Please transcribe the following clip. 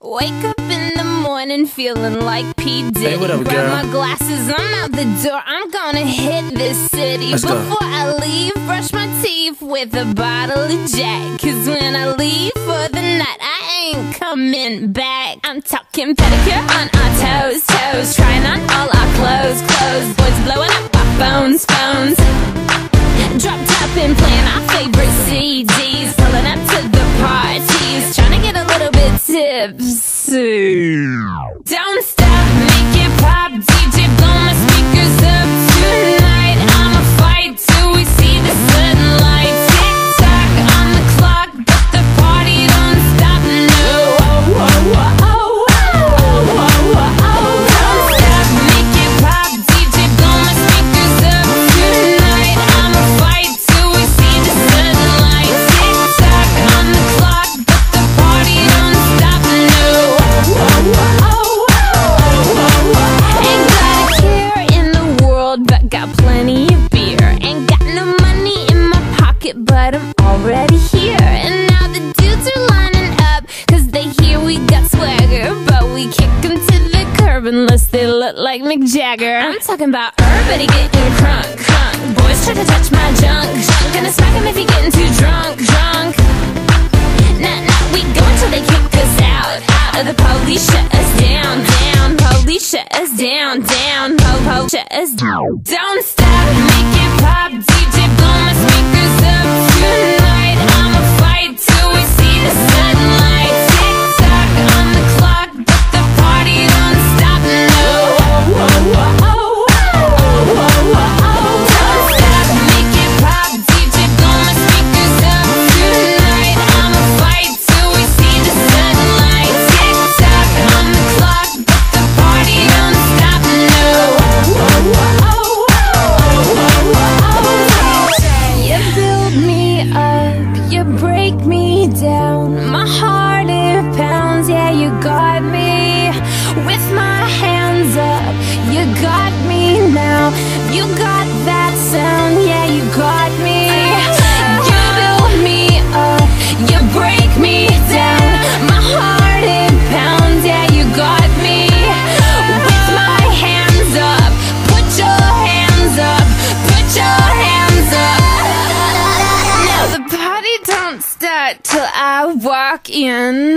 Wake up in the morning feeling like P. Diddy. Hey, what up, grab girl? my glasses, I'm out the door. I'm gonna hit this city. Let's go. Before I leave, brush my teeth with a bottle of Jack. Cause when I leave for the night, I ain't coming back. I'm talking pedicure on our toes, toes. Trying on all our clothes, clothes. Boys blowing up our phones, phones. Drop top and playing our favorite CDs. Pulling up to the parties, trying to get a little bit tipsy. Don't stop, make it pop, DJ blow my speakers up tonight. I'ma fight till we see the sunlight. Tick tock on the clock, but the party don't stop. No, oh, oh, oh, oh, oh, oh, oh, oh. Don't stop, make it pop, DJ blow my speakers up tonight. I'ma fight till we see the sunlight. Tick tock on the clock, but the party don't stop. No, oh, oh, oh, oh, oh, oh. Ain't got a care in the world, but got plenty of beer. Ain't got no money in my pocket, but I'm already here. And now the dudes are lining up, cause they hear we got swagger. But we kick them to the curb unless they look like Mick Jagger. I'm talking about everybody getting crunk, crunk. Boys try to touch my junk, junk. Gonna smack him if he getting too drunk, drunk. Nah, nah, we go until they kick us out, out. Or the police shut us down, down. Police shut us down, down. Po-po shut us down. Don't stop, make it pop, DJ blow my speakers up tonight. I'ma fight till we see the sunlight. Tick tock on the clock, but the party don't stop. No, oh, oh, oh, oh, oh, oh, oh, oh. Don't stop, make it pop, DJ blow my speakers up tonight. I'ma fight till we see the sunlight. Tick tock on the clock, but the party don't stop. No, oh, oh, oh, oh, oh, oh, oh. You build me up, you break me down. My heart it pounds, yeah, you got me. With my hands up, you got me now. You got that sound, yeah, you got me. You build me up, you break me down. My heart it pounds, yeah, you got me. With my hands up, put your hands up, put your hands up. Now the party don't start till I walk in.